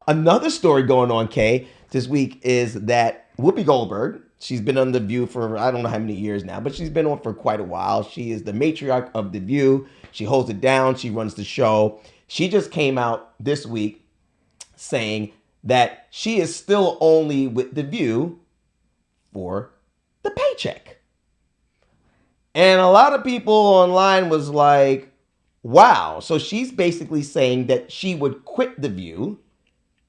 Another story going on, Kay, this week is that Whoopi Goldberg, she's been on The View for I don't know how many years now, but she's been on for quite a while. She is the matriarch of The View. She holds it down. She runs the show. She just came out this week saying that she is still only with The View for the paycheck. And a lot of people online was like, wow. So she's basically saying that she would quit The View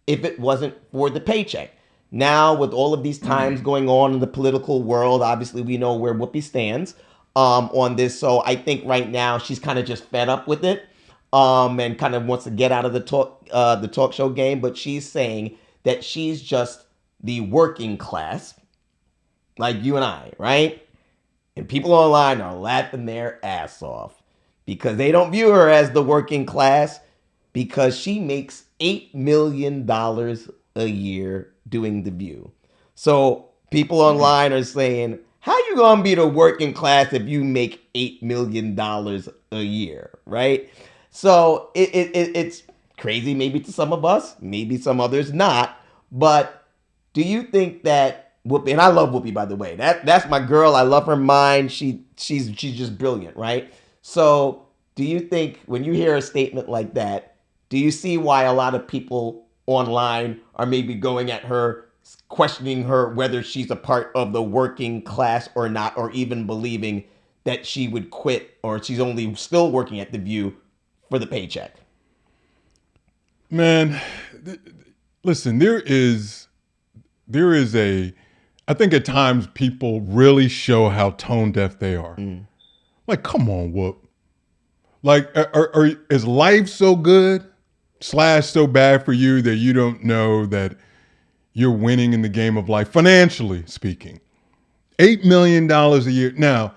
if it wasn't for the paycheck. Now, with all of these times going on in the political world, obviously we know where Whoopi stands on this. So I think right now she's kind of just fed up with it and kind of wants to get out of the talk show game. But she's saying that she's just the working class, like you and I, right? And people online are laughing their ass off because they don't view her as the working class because she makes $8 million a year doing The View. So people online are saying, how you gonna be the working class if you make $8 million a year, right? So it's crazy maybe to some of us, maybe some others not. But do you think that Whoopi, and I love Whoopi, by the way. That's my girl. I love her mind. She's just brilliant, right? So do you think when you hear a statement like that, do you see why a lot of people online are maybe going at her, questioning her whether she's a part of the working class or not, or even believing that she would quit or she's only still working at The View for the paycheck? Man, listen, there is I think at times people really show how tone deaf they are. Like, come on, Whoop. Like, is life so good / so bad for you that you don't know that you're winning in the game of life, financially speaking? $8 million a year. Now,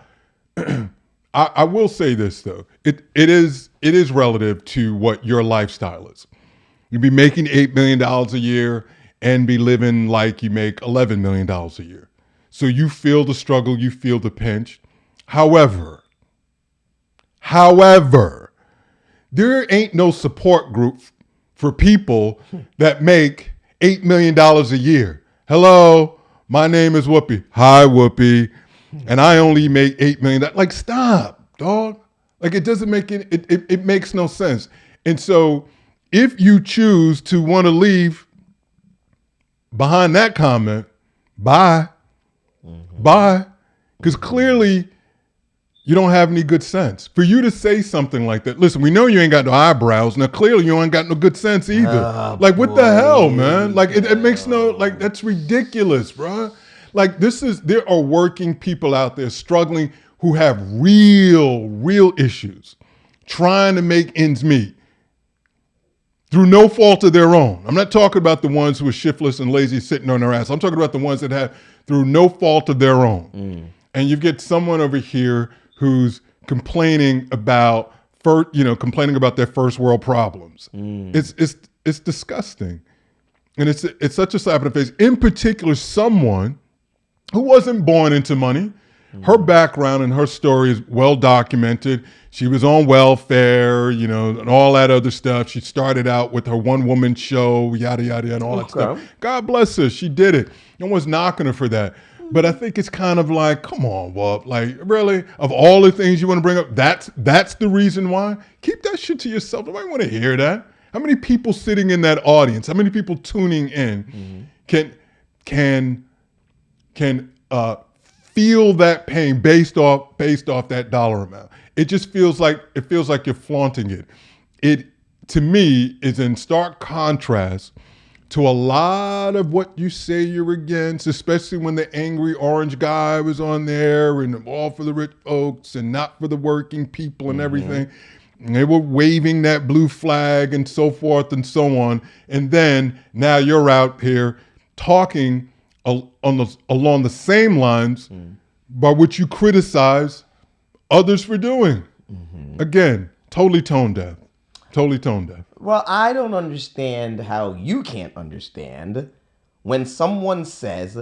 I will say this though. It is relative to what your lifestyle is. You'd be making $8 million a year and be living like you make $11 million a year. So you feel the struggle, you feel the pinch. However, there ain't no support group for people that make $8 million a year. Hello, my name is Whoopi. Hi, Whoopi. And I only make $8 million. Like, stop, dog. Like, it doesn't make it makes no sense. And so if you choose to want to leave behind that comment, bye. Because clearly you don't have any good sense. For you to say something like that, listen, we know you ain't got no eyebrows. Now, clearly you ain't got no good sense either. Like, what the hell, man? Like, it makes no, like, that's ridiculous, bro. Like, there are working people out there struggling who have real issues, trying to make ends meet through no fault of their own. I'm not talking about the ones who are shiftless and lazy sitting on their ass. I'm talking about the ones that have through no fault of their own. And you get someone over here who's complaining about their first world problems. It's disgusting. And it's such a slap in the face. In particular, someone who wasn't born into money. Her background and her story is well documented. She was on welfare, and all that other stuff. She started out with her one-woman show, yada, yada, and all that stuff. God bless her. She did it. No one's knocking her for that. But I think it's kind of like, come on, Whoop. Like, really? Of all the things you want to bring up, that's the reason why? Keep that shit to yourself. Nobody want to hear that. How many people sitting in that audience, how many people tuning in can feel that pain based off that dollar amount? It just feels like you're flaunting it. It, to me, is in stark contrast to a lot of what you say you're against, especially when the angry orange guy was on there and all for the rich folks and not for the working people and everything. And they were waving that blue flag and so forth and so on. And then now you're out here talking along the same lines by which you criticize others for doing. Again, totally tone deaf. Totally tone deaf. Well, I don't understand how you can't understand when someone says,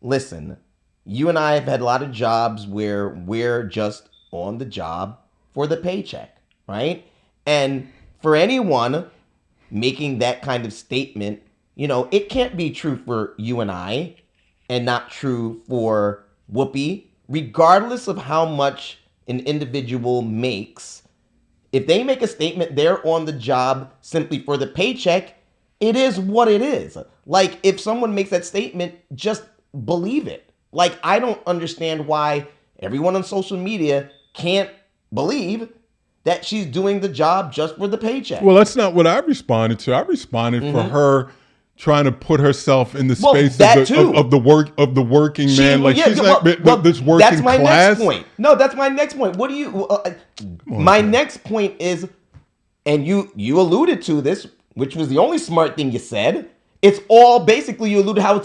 listen, you and I have had a lot of jobs where we're just on the job for the paycheck, right? And for anyone making that kind of statement it can't be true for you and I and not true for Whoopi, regardless of how much an individual makes. If they make a statement, they're on the job simply for the paycheck. It is what it is. Like, if someone makes that statement, just believe it. Like, I don't understand why everyone on social media can't believe that she's doing the job just for the paycheck. Well, that's not what I responded to. I responded for her trying to put herself in the space of the working man. Like, she's not this working that's my class. Next point. No, that's my next point. What do you? My next point is, and you alluded to this, which was the only smart thing you said. It's all basically, you alluded how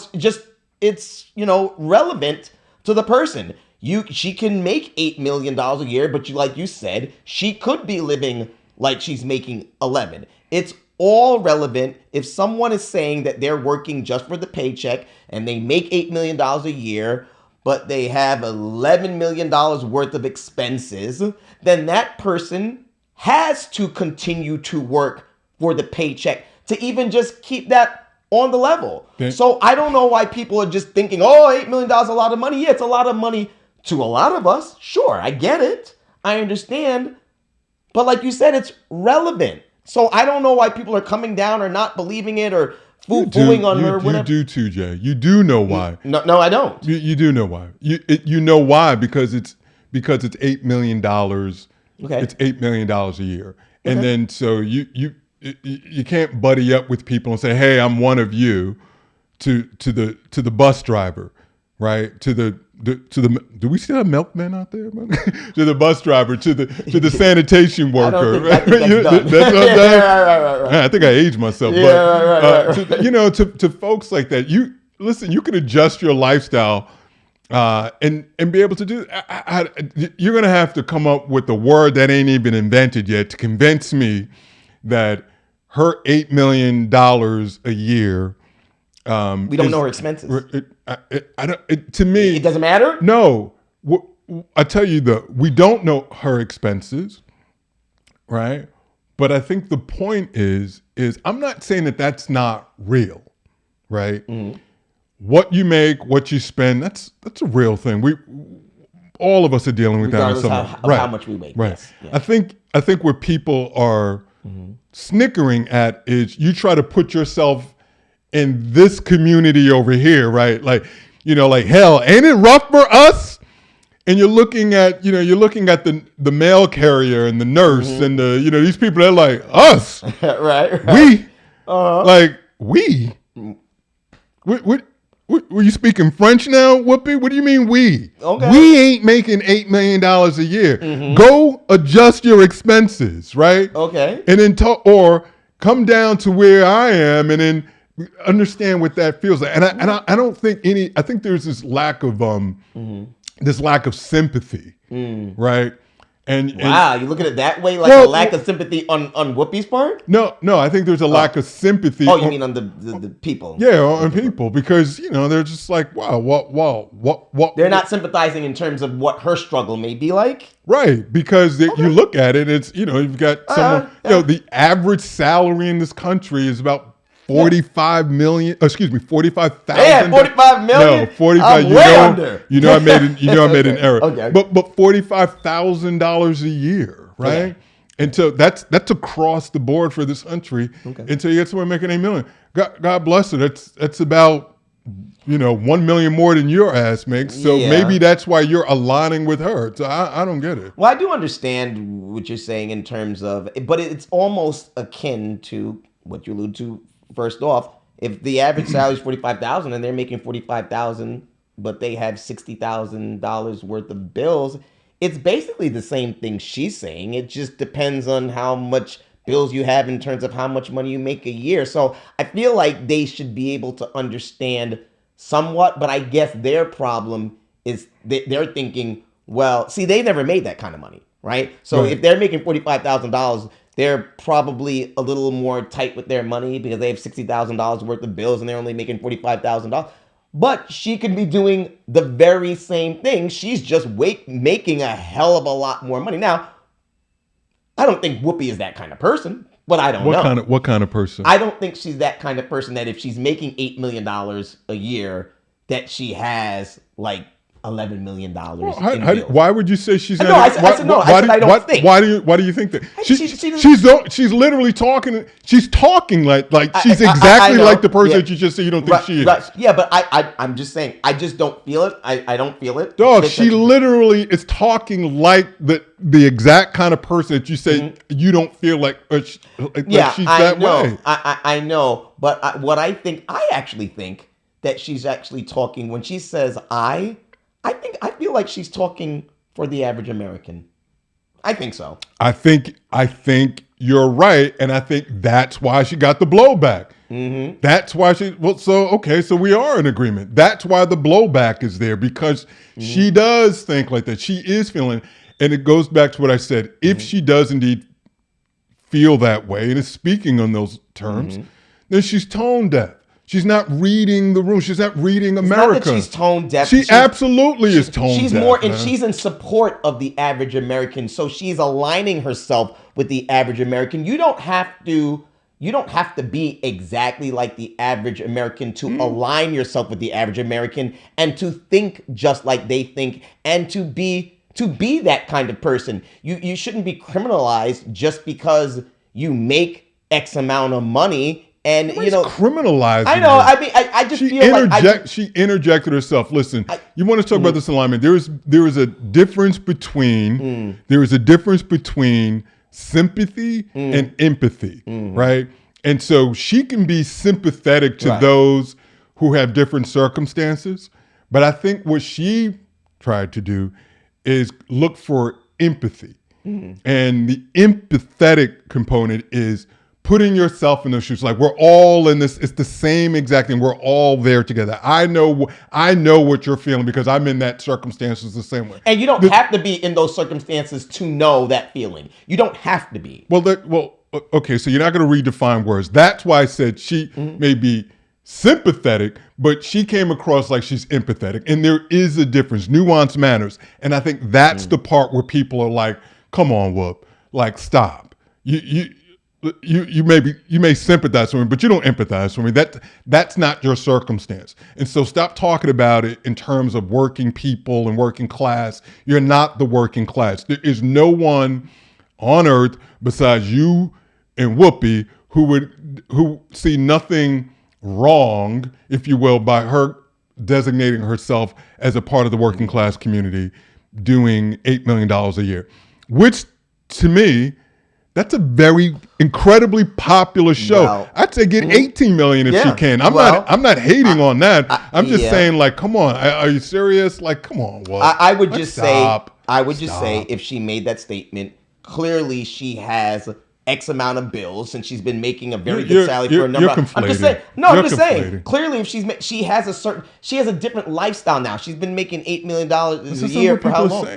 it's relevant to the person. She can make $8 million a year, but like you said, she could be living like she's making 11. It's all relevant. If someone is saying that they're working just for the paycheck and they make $8 million a year, but they have $11 million worth of expenses, then that person has to continue to work for the paycheck to even just keep that on the level. Okay. So I don't know why people are just thinking, $8 million is a lot of money. Yeah, it's a lot of money to a lot of us. Sure, I get it. I understand. But like you said, it's relevant. So I don't know why people are coming down or not believing it or foo-fooing on her. You do too, Jay. You do know why. No, I don't. You do know why. You know why, because it's $8 million. Okay. It's $8 million a year. Okay. And then so you can't buddy up with people and say, hey, I'm one of you, to the bus driver, right? To the do we still have milkmen out there? To the bus driver, to the sanitation worker. I think that's done. Right. I think I aged myself. Yeah, but to folks like that, you can adjust your lifestyle and be able to do. You're gonna have to come up with a word that ain't even invented yet to convince me that her $8 million a year. We don't know her expenses. To me, it doesn't matter. No, I tell you, we don't know her expenses, right? But I think the point is I'm not saying that that's not real, right? Mm-hmm. What you make, what you spend, that's a real thing. All of us are dealing with that in some way. Right. How much we make. Right. Yes. I think where people are snickering at is you try to put yourself in this community over here, right? Like, like, hell, ain't it rough for us? And you're looking at the mail carrier and the nurse and these people, they're like, us, right? We, like, we. What were you speaking French now, Whoopi? What do you mean we? Okay. We ain't making $8 million a year. Mm-hmm. Go adjust your expenses, right? Okay. And then or come down to where I am and then understand what that feels like. And I don't think I think there's this lack of sympathy, right? And wow, you look at it that way, like a lack of sympathy on Whoopi's part? No, I think there's a lack of sympathy. Oh, you mean on the people? Yeah, on people, because they're just like, wow, what? They're not sympathizing in terms of what her struggle may be like, right? Because you look at it, it's you've got someone. The average salary in this country is about 45 million. Excuse me, 45,000. Yeah, 45 million. No, 45. I'm way under. I made an error. Okay. But $45,000 a year, right? Okay. And so that's across the board for this country. Okay. Until you get someone making $8 million. God bless her. That's about 1 million more than your ass makes. So maybe that's why you're aligning with her. So I don't get it. Well, I do understand what you're saying in terms of, but it's almost akin to what you allude to. First off, if the average salary is $45,000 and they're making $45,000, but they have $60,000 worth of bills, it's basically the same thing she's saying. It just depends on how much bills you have in terms of how much money you make a year. So I feel like they should be able to understand somewhat, but I guess their problem is they're thinking, well, see, they never made that kind of money, right? So if they're making $45,000, they're probably a little more tight with their money because they have $60,000 worth of bills and they're only making $45,000. But she could be doing the very same thing. She's just making a hell of a lot more money. Now, I don't think Whoopi is that kind of person. But I don't know. What kind of person? I don't think she's that kind of person that if she's making $8 million a year, that she has like $11 million. Why would you say she's not? No, I said no. I said I don't think. Why do you think that? She's literally talking. She's talking like she's exactly like the person that you just said you don't think she is. Right. Yeah, but I'm just saying. I just don't feel it. I don't feel it. Dog, she literally is talking like the exact kind of person that you say you don't feel like. She's that way. I know, but what I actually think that she's actually talking when she says I feel like she's talking for the average American. I think so. I think you're right, and I think that's why she got the blowback. Mm-hmm. That's why so we are in agreement. That's why the blowback is there, because she does think like that. She is feeling, and it goes back to what I said. If she does indeed feel that way and is speaking on those terms, then she's tone deaf. She's not reading the room. She's not reading America. It's not that she's tone deaf. She absolutely is tone deaf. She's more, and she's in support of the average American. So she's aligning herself with the average American. You don't have to be exactly like the average American to align yourself with the average American and to think just like they think and to be that kind of person. You shouldn't be criminalized just because you make X amount of money. And criminalizing. I know. I mean, I just feel like she interjected herself. Listen, you want to talk about this alignment? There is a difference between sympathy and empathy, right? And so she can be sympathetic to those who have different circumstances, but I think what she tried to do is look for empathy, and the empathetic component is putting yourself in those shoes. Like, we're all in this. It's the same exact thing. We're all there together. I know what you're feeling because I'm in that circumstances the same way. And you don't have to be in those circumstances to know that feeling. You don't have to be. Okay, so you're not going to redefine words. That's why I said she may be sympathetic, but she came across like she's empathetic. And there is a difference. Nuance matters. And I think that's the part where people are like, come on, Whoop. Like, stop. You may sympathize with me, but you don't empathize with me. That's not your circumstance. And so stop talking about it in terms of working people and working class. You're not the working class. There is no one on earth besides you and Whoopi who see nothing wrong, if you will, by her designating herself as a part of the working class community doing $8 million a year, which to me, that's a very incredibly popular show. Well, I'd say get 18 million if she can. I'm not hating on that. I'm just saying, like, come on. Are you serious? Like, come on. I would just say if she made that statement, clearly she has X amount of bills and she's been making a very good salary for a number. I'm just saying. No, I'm just saying. Clearly, if she has a different lifestyle now. She's been making $8 million a year for how long?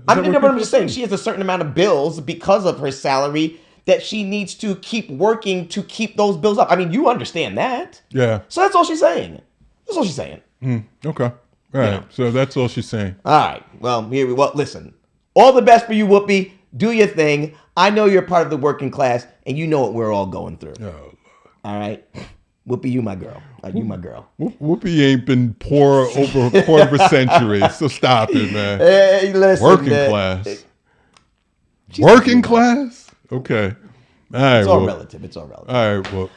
I'm just saying she has a certain amount of bills because of her salary that she needs to keep working to keep those bills up. I mean, you understand that. Yeah. So that's all she's saying. That's all she's saying. Okay. All right. So that's all she's saying. All right. Well, listen. All the best for you, Whoopi. Do your thing. I know you're part of the working class, and you know what we're all going through. Oh, Lord. All right? Whoopi, you my girl. You my girl. Whoopi ain't been poor over a quarter of a century, so stop it, man. Hey, listen, working class. Working class? Okay. All right. It's all relative. All right, well.